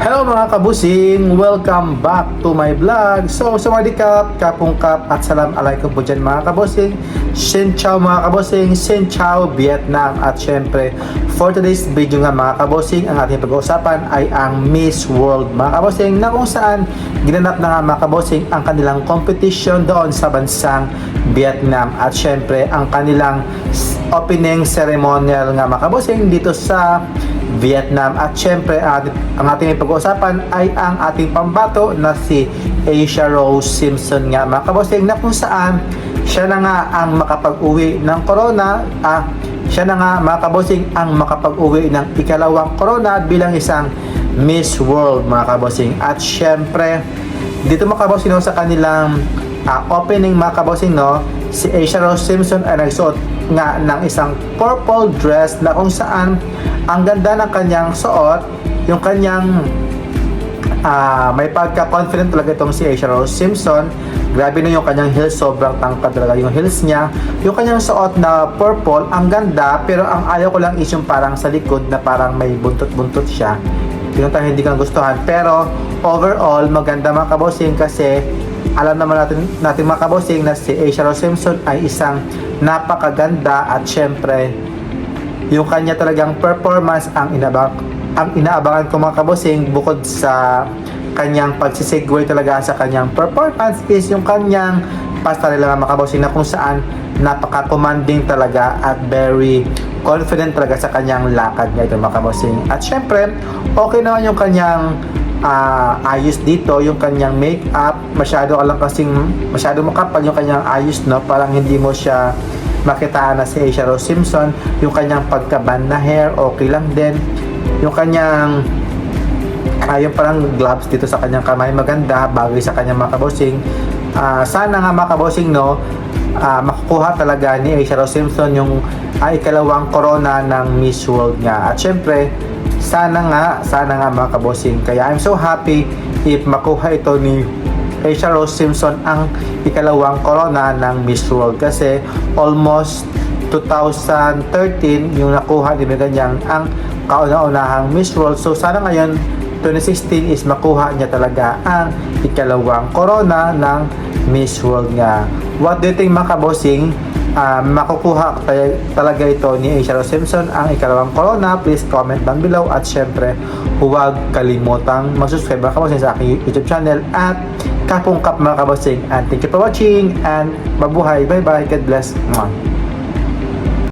Hello mga kabusing! Welcome back to my vlog. So, sawadikap, kapungkap at salam alaikum po dyan mga kabusing. Xin chào mga kabusing, xin chào Vietnam. At syempre, for today's video nga mga kabusing, ang ating pag-uusapan ay ang Miss World mga kabusing, na kung saan ginanap na nga mga kabusing ang kanilang competition doon sa bansang Vietnam. At syempre, ang kanilang opening ceremonial nga mga kabusing dito sa Vietnam. At syempre, ang ating pag-uusapan ay ang ating pambato na si Asia Rose Simpson nga mga kabosing, na kung saan siya na nga ang makapag-uwi ng corona. Siya na nga mga kabosing ang makapag-uwi ng ikalawang corona bilang isang Miss World mga kabosing. At syempre, dito mga kabosing sa kanilang opening mga kabosing, si Asia Rose Simpson ay nagsuot nga ng isang purple dress na kung saan ang ganda ng kanyang suot, yung kanyang may pagka-confident talaga itong si Asia Rose Simpson. Grabe na yung kanyang heels, sobrang tangkad talaga yung heels niya. Yung kanyang suot na purple, ang ganda, pero ang ayaw ko lang is yung parang sa likod na parang may buntot-buntot siya. Yung tayo hindi ko gustuhan. Pero overall, maganda mga kabosing, kasi alam naman natin mga kabosing na si Asia Rose Simpson ay isang napakaganda. At syempre, yung kanya talagang performance ang inaabangan ko mga kabosing. Bukod sa kanyang pagsisegue talaga sa kanyang performance is yung kanyang pasarela mga kabosing, na kung saan napaka-commanding talaga at very confident talaga sa kanyang lakad niya ito mga kabosing. At syempre, okay naman yung kanyang ayos dito, yung kanyang make-up. Masyado makapal yung kanyang ayos, parang hindi mo siya makitaan na si Asia Rose Simpson. Yung kanyang pagkaban na hair, okay lang din. Yung kanyang yung parang gloves dito sa kanyang kamay, maganda, bagay sa kanyang mga kabosing. Sana nga mga kabosing, makukuha talaga ni Asia Rose Simpson yung ikalawang corona ng Miss World nga. At syempre, sana nga mga kabosing. Kaya I'm so happy if makuha ito ni Asia Rose Simpson ang ikalawang corona ng Miss World, kasi almost 2013 yung nakuha ni Meganyang ang kauna-unahang Miss World. So sana ngayon 2016 is makuha niya talaga ang ikalawang corona ng Miss World nga. What do you think mga kabosing? Makukuha talaga ito ni Asia Rose Simpson ang ikalawang corona? Please comment down below. At syempre, huwag kalimutang mag-subscribe mga kabosing sa aking YouTube channel at Kapungkap mga kabosing. And thank you for watching and mabuhay. Bye bye. God bless. Mwah.